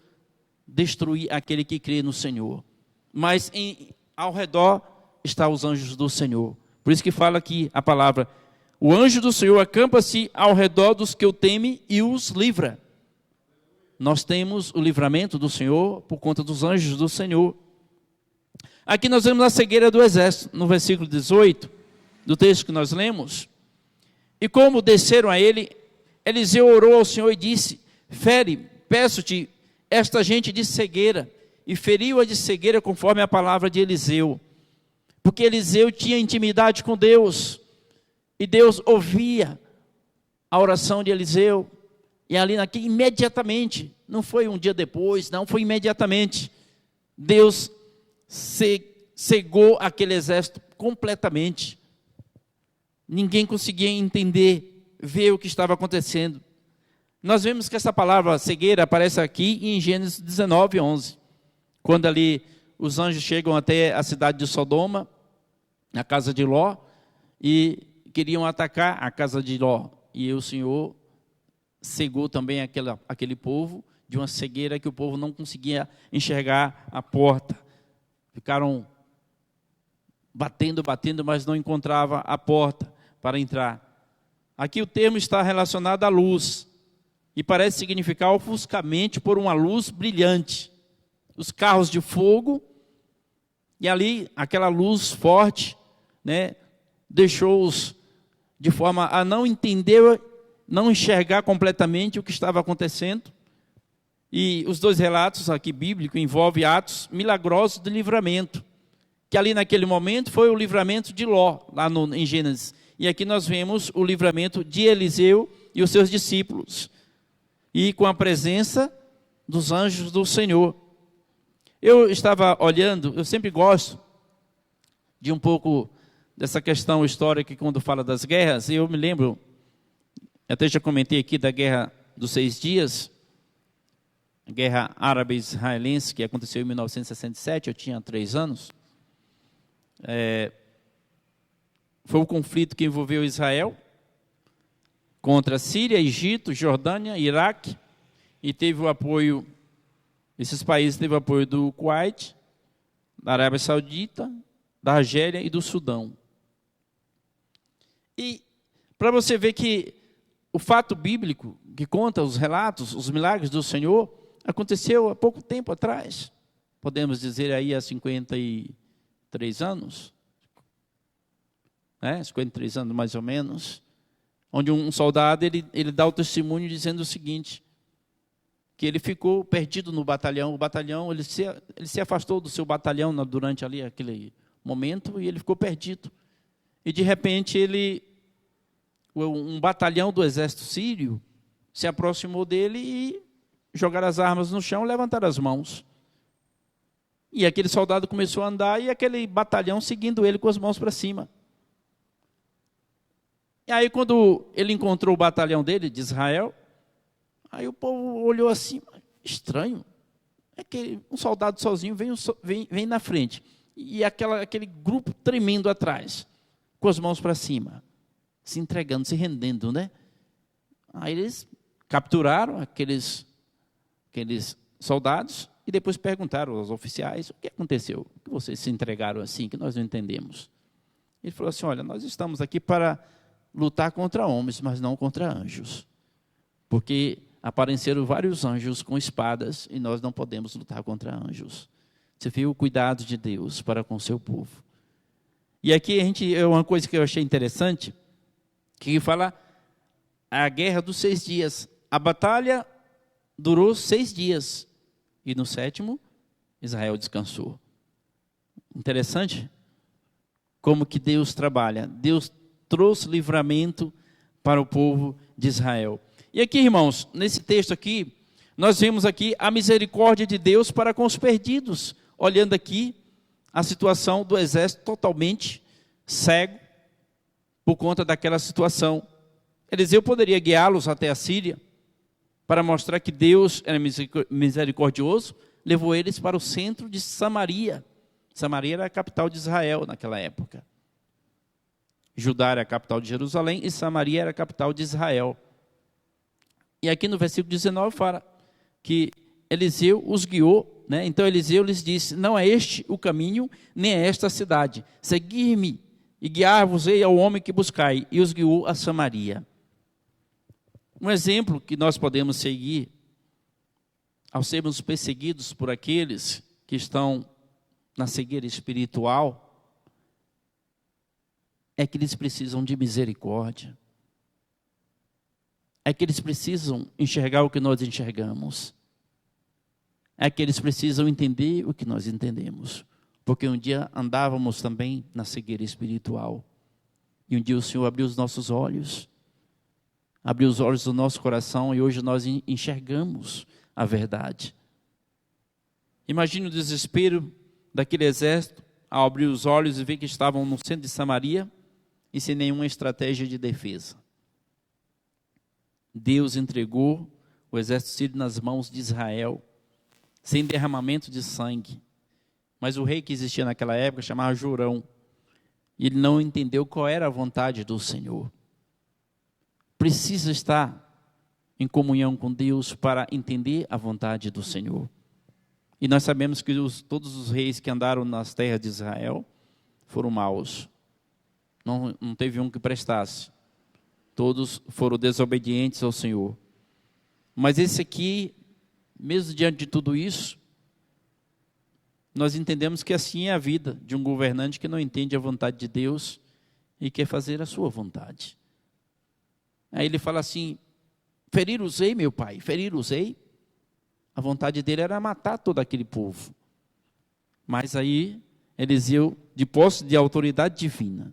destruir aquele que crê no Senhor. Mas ao redor estão os anjos do Senhor. Por isso que fala aqui a palavra: o anjo do Senhor acampa-se ao redor dos que o temem e os livra. Nós temos o livramento do Senhor por conta dos anjos do Senhor. Aqui nós vemos a cegueira do exército, no versículo 18, do texto que nós lemos. E como desceram a ele, Eliseu orou ao Senhor e disse: fere, peço-te, esta gente de cegueira. E feriu-a de cegueira conforme a palavra de Eliseu. Porque Eliseu tinha intimidade com Deus. E Deus ouvia a oração de Eliseu. E ali imediatamente, não foi um dia depois, não, foi imediatamente. Deus cegou aquele exército completamente. Ninguém conseguia entender, ver o que estava acontecendo. Nós vemos que essa palavra cegueira aparece aqui em Gênesis 19, 11. Quando ali os anjos chegam até a cidade de Sodoma, na casa de Ló, e queriam atacar a casa de Ló. E o Senhor cegou também aquele povo, de uma cegueira que o povo não conseguia enxergar a porta. Ficaram batendo, mas não encontrava a porta para entrar. Aqui o termo está relacionado à luz, e parece significar ofuscamente por uma luz brilhante. Os carros de fogo, e ali aquela luz forte, deixou-os de forma a não entender, não enxergar completamente o que estava acontecendo. E os dois relatos aqui bíblicos envolvem atos milagrosos de livramento, que ali naquele momento foi o livramento de Ló, lá em Gênesis. E aqui nós vemos o livramento de Eliseu e os seus discípulos, e com a presença dos anjos do Senhor. Eu estava olhando, eu sempre gosto de um pouco dessa questão histórica quando fala das guerras. Eu me lembro, até já comentei aqui da Guerra dos 6 Dias, a Guerra Árabe-Israelense, que aconteceu em 1967, eu tinha 3 anos. Foi um conflito que envolveu Israel contra Síria, Egito, Jordânia, Iraque, e teve o apoio, esses países teve o apoio do Kuwait, da Arábia Saudita, da Argélia e do Sudão. E para você ver que o fato bíblico que conta os relatos, os milagres do Senhor, aconteceu há pouco tempo atrás, podemos dizer aí há 53 anos, 53 anos mais ou menos, onde um soldado ele dá o testemunho dizendo o seguinte, que ele ficou perdido no batalhão. O batalhão, ele se afastou do seu batalhão durante ali aquele momento, e ele ficou perdido. E de repente um batalhão do exército sírio se aproximou dele e jogaram as armas no chão, levantaram as mãos. E aquele soldado começou a andar, e aquele batalhão seguindo ele com as mãos para cima. E aí, quando ele encontrou o batalhão dele, de Israel, aí o povo olhou assim, estranho, é que um soldado sozinho vem na frente, e aquele grupo tremendo atrás, com as mãos para cima, se entregando, se rendendo, Aí eles capturaram aqueles soldados, e depois perguntaram aos oficiais: o que aconteceu? Por que vocês se entregaram assim, que nós não entendemos? Ele falou assim: olha, nós estamos aqui para lutar contra homens, mas não contra anjos. Porque apareceram vários anjos com espadas, e nós não podemos lutar contra anjos. Você viu o cuidado de Deus para com o seu povo. E aqui uma coisa que eu achei interessante, que fala a guerra dos 6 dias. A batalha durou 6 dias. E no 7º, Israel descansou. Interessante como que Deus trabalha. Deus trouxe livramento para o povo de Israel. E aqui, irmãos, nesse texto aqui, nós vemos aqui a misericórdia de Deus para com os perdidos. Olhando aqui a situação do exército totalmente cego por conta daquela situação. Eliseu poderia guiá-los até a Síria para mostrar que Deus era misericordioso, levou eles para o centro de Samaria. Samaria era a capital de Israel naquela época. Judá era a capital de Jerusalém e Samaria era a capital de Israel. E aqui no versículo 19 fala que Eliseu os guiou, né? Então Eliseu lhes disse: não é este o caminho, nem é esta a cidade. Seguir-me e guiar-vos-ei ao homem que buscai. E os guiou a Samaria. Um exemplo que nós podemos seguir ao sermos perseguidos por aqueles que estão na cegueira espiritual é que eles precisam de misericórdia. É que eles precisam enxergar o que nós enxergamos. É que eles precisam entender o que nós entendemos. Porque um dia andávamos também na cegueira espiritual. E um dia o Senhor abriu os nossos olhos. Abriu os olhos do nosso coração e hoje nós enxergamos a verdade. Imagine o desespero daquele exército ao abrir os olhos e ver que estavam no centro de Samaria e sem nenhuma estratégia de defesa. Deus entregou o exército sírio nas mãos de Israel, sem derramamento de sangue. Mas o rei que existia naquela época chamava Jorão, e ele não entendeu qual era a vontade do Senhor. Precisa estar em comunhão com Deus para entender a vontade do Senhor. E nós sabemos que todos os reis que andaram nas terras de Israel foram maus. Não teve um que prestasse. Todos foram desobedientes ao Senhor. Mas esse aqui, mesmo diante de tudo isso, nós entendemos que assim é a vida de um governante que não entende a vontade de Deus e quer fazer a sua vontade. Aí ele fala assim: ferir-os-ei, meu pai, ferir-os-ei. A vontade dele era matar todo aquele povo. Mas aí Eliseu, de posse de autoridade divina,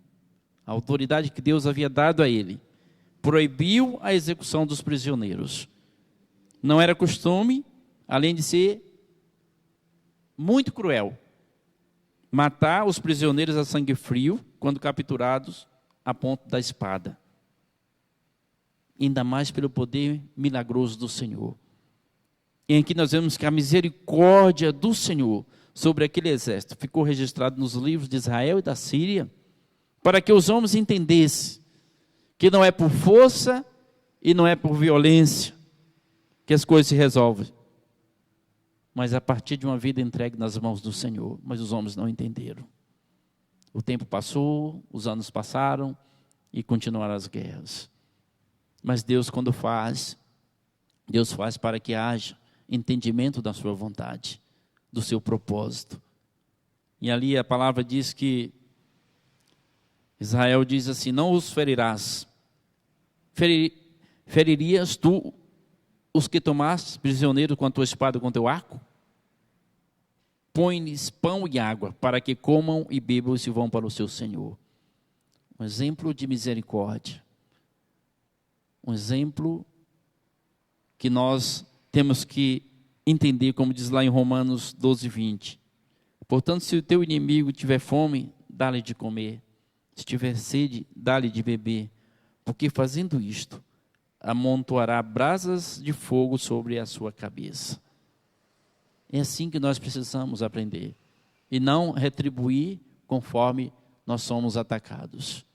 a autoridade que Deus havia dado a ele, proibiu a execução dos prisioneiros. Não era costume, além de ser muito cruel, matar os prisioneiros a sangue frio, quando capturados a ponto da espada. Ainda mais pelo poder milagroso do Senhor. E aqui nós vemos que a misericórdia do Senhor sobre aquele exército ficou registrado nos livros de Israel e da Síria, para que os homens entendessem que não é por força e não é por violência que as coisas se resolvem, mas a partir de uma vida entregue nas mãos do Senhor. Mas os homens não entenderam. O tempo passou, os anos passaram e continuaram as guerras. Mas Deus, quando faz, Deus faz para que haja entendimento da sua vontade, do seu propósito. E ali a palavra diz que Israel diz assim: não os ferirás. Feririas tu os que tomaste prisioneiro com a tua espada e com o teu arco? Põe-lhes pão e água, para que comam e bebam e se vão para o seu Senhor. Um exemplo de misericórdia. Um exemplo que nós temos que entender, como diz lá em Romanos 12:20. Portanto, se o teu inimigo tiver fome, dá-lhe de comer. Se tiver sede, dá-lhe de beber. Porque fazendo isto, amontoará brasas de fogo sobre a sua cabeça. É assim que nós precisamos aprender. E não retribuir conforme nós somos atacados.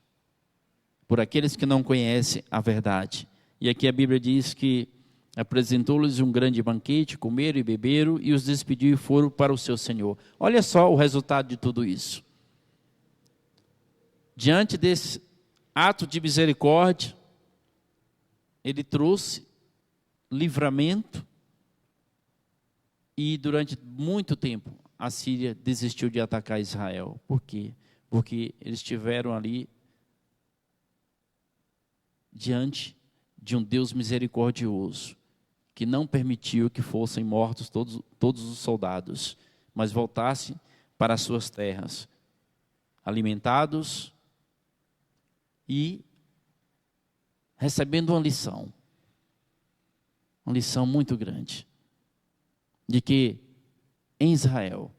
Por aqueles que não conhecem a verdade. E aqui a Bíblia diz que apresentou-lhes um grande banquete, comeram e beberam, e os despediu e foram para o seu Senhor. Olha só o resultado de tudo isso. Diante desse ato de misericórdia, ele trouxe livramento, e durante muito tempo a Síria desistiu de atacar Israel. Por quê? Porque eles estiveram ali diante de um Deus misericordioso, que não permitiu que fossem mortos todos os soldados, mas voltassem para as suas terras, alimentados e recebendo uma lição muito grande, de que em Israel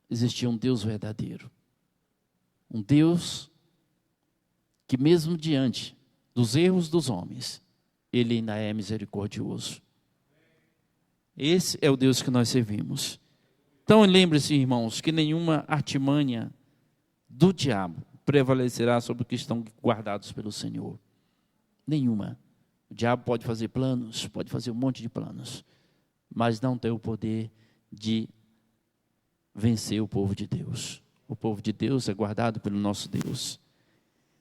existia um Deus verdadeiro, um Deus que mesmo diante dos erros dos homens, Ele ainda é misericordioso. Esse é o Deus que nós servimos. Então lembre-se, irmãos, que nenhuma artimanha do diabo prevalecerá sobre os que estão guardados pelo Senhor. Nenhuma. O diabo pode fazer planos, pode fazer um monte de planos, mas não tem o poder de vencer o povo de Deus. O povo de Deus é guardado pelo nosso Deus.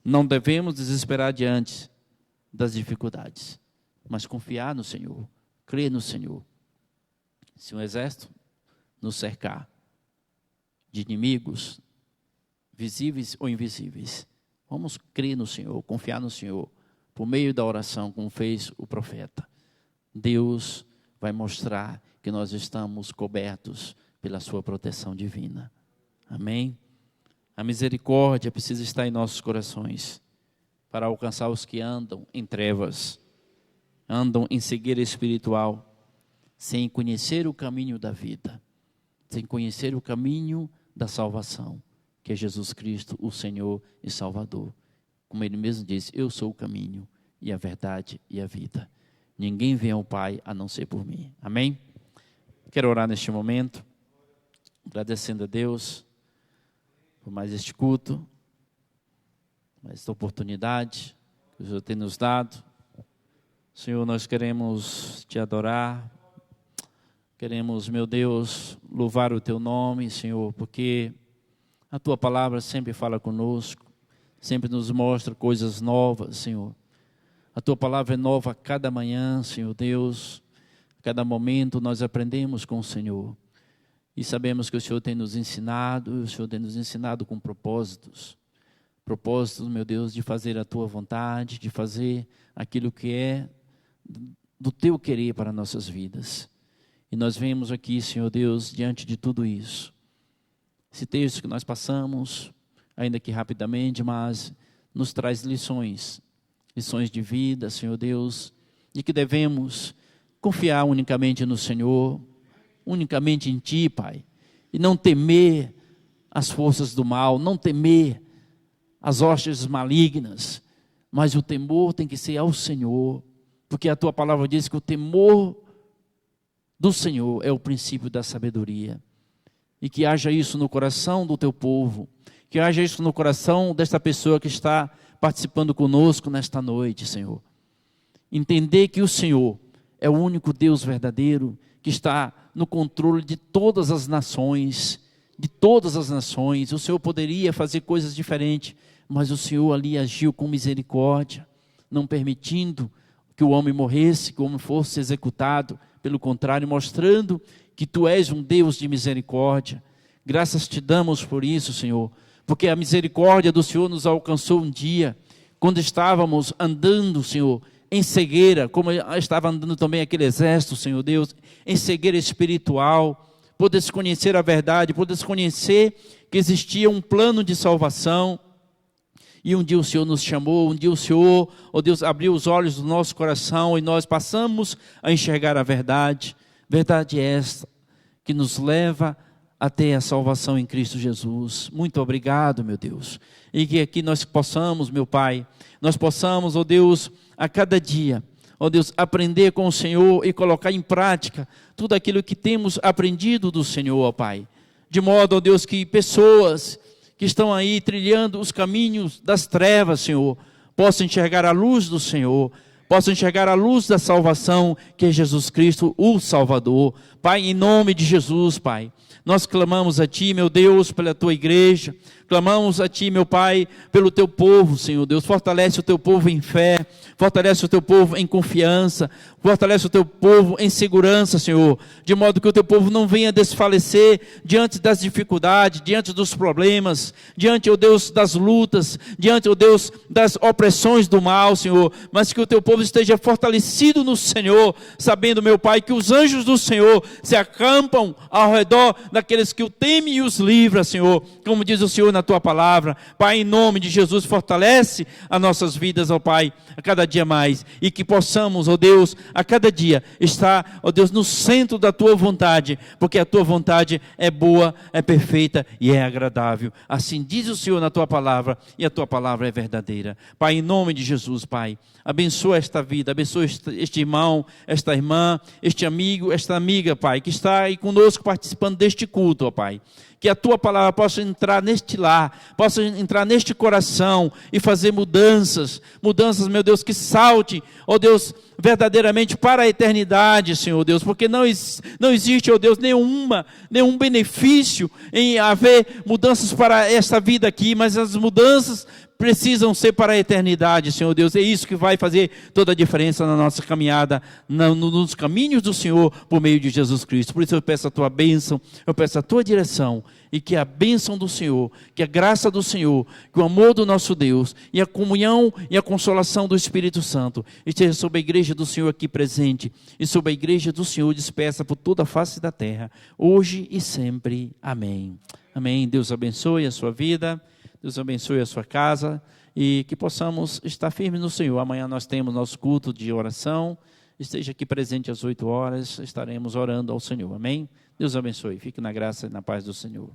Não devemos desesperar diante das dificuldades, mas confiar no Senhor, crer no Senhor. Se um exército nos cercar de inimigos, visíveis ou invisíveis, vamos crer no Senhor, confiar no Senhor, por meio da oração, como fez o profeta. Deus vai mostrar que nós estamos cobertos pela sua proteção divina. Amém? A misericórdia precisa estar em nossos corações para alcançar os que andam em trevas, andam em cegueira espiritual, sem conhecer o caminho da vida, sem conhecer o caminho da salvação, que é Jesus Cristo, o Senhor e Salvador. Como Ele mesmo diz, eu sou o caminho e a verdade e a vida. Ninguém vem ao Pai a não ser por mim. Amém? Quero orar neste momento, agradecendo a Deus por mais este culto, por esta oportunidade que o Senhor tem nos dado. Senhor, nós queremos Te adorar, queremos, meu Deus, louvar o Teu nome, Senhor, porque a Tua palavra sempre fala conosco, sempre nos mostra coisas novas, Senhor. A Tua palavra é nova a cada manhã, Senhor Deus. A cada momento nós aprendemos com o Senhor. E sabemos que o Senhor tem nos ensinado, o Senhor tem nos ensinado com propósitos. Propósitos, meu Deus, de fazer a Tua vontade, de fazer aquilo que é do Teu querer para nossas vidas. E nós vemos aqui, Senhor Deus, diante de tudo isso. Esse texto que nós passamos, ainda que rapidamente, mas nos traz lições de vida, Senhor Deus, de que devemos confiar unicamente no Senhor, unicamente em Ti, Pai, e não temer as forças do mal, não temer as hostes malignas, mas o temor tem que ser ao Senhor, porque a Tua palavra diz que o temor do Senhor é o princípio da sabedoria, e que haja isso no coração do Teu povo, que haja isso no coração desta pessoa que está participando conosco nesta noite, Senhor. Entender que o Senhor é o único Deus verdadeiro, que está no controle de todas as nações, o Senhor poderia fazer coisas diferentes, mas o Senhor ali agiu com misericórdia, não permitindo que o homem morresse, que o homem fosse executado, pelo contrário, mostrando que Tu és um Deus de misericórdia. Graças Te damos por isso, Senhor, porque a misericórdia do Senhor nos alcançou um dia, quando estávamos andando, Senhor, em cegueira, como estava andando também aquele exército, Senhor Deus, em cegueira espiritual, por desconhecer a verdade, por desconhecer que existia um plano de salvação. E um dia o Senhor nos chamou, um dia o Senhor, ó Deus, abriu os olhos do nosso coração e nós passamos a enxergar a verdade. Verdade esta que nos leva até a salvação em Cristo Jesus. Muito obrigado, meu Deus. E que aqui nós possamos, meu Pai, nós possamos, ó Deus, a cada dia, ó Deus, aprender com o Senhor e colocar em prática tudo aquilo que temos aprendido do Senhor, ó Pai. De modo, ó Deus, que pessoas que estão aí trilhando os caminhos das trevas, Senhor, possam enxergar a luz do Senhor, possam enxergar a luz da salvação, que é Jesus Cristo, o Salvador. Pai, em nome de Jesus, Pai, nós clamamos a Ti, meu Deus, pela Tua igreja, clamamos a Ti, meu Pai, pelo Teu povo, Senhor Deus. Fortalece o Teu povo em fé, fortalece o Teu povo em confiança, fortalece o Teu povo em segurança, Senhor, de modo que o Teu povo não venha desfalecer diante das dificuldades, diante dos problemas, diante, ó Deus, das lutas, diante, ó Deus, das opressões do mal, Senhor, mas que o Teu povo esteja fortalecido no Senhor, sabendo, meu Pai, que os anjos do Senhor se acampam ao redor daqueles que o temem e os livra, Senhor, como diz o Senhor na Tua palavra. Pai, em nome de Jesus, fortalece as nossas vidas, ó Pai, a cada dia mais, e que possamos, ó Deus, a cada dia estar, ó Deus, no centro da Tua vontade, porque a Tua vontade é boa, é perfeita e é agradável. Assim diz o Senhor na Tua palavra, e a Tua palavra é verdadeira. Pai, em nome de Jesus, Pai, abençoa esta vida, abençoa este irmão, esta irmã, este amigo, esta amiga, Pai, que está aí conosco participando deste culto, ó Pai. Que a Tua palavra possa entrar neste lar, possa entrar neste coração e fazer mudanças, meu Deus, que salte, ó Deus, verdadeiramente para a eternidade, Senhor Deus, porque não existe, ó Deus, nenhum benefício em haver mudanças para esta vida aqui, mas as mudanças precisam ser para a eternidade, Senhor Deus. É isso que vai fazer toda a diferença na nossa caminhada, nos caminhos do Senhor, por meio de Jesus Cristo. Por isso eu peço a Tua bênção, eu peço a Tua direção, e que a bênção do Senhor, que a graça do Senhor, que o amor do nosso Deus, e a comunhão e a consolação do Espírito Santo, esteja sobre a igreja do Senhor aqui presente, e sobre a igreja do Senhor dispersa por toda a face da terra, hoje e sempre. Amém. Amém. Deus abençoe a sua vida, Deus abençoe a sua casa, e que possamos estar firmes no Senhor. Amanhã nós temos nosso culto de oração. Esteja aqui presente às 8 horas, estaremos orando ao Senhor. Amém? Deus abençoe. Fique na graça e na paz do Senhor.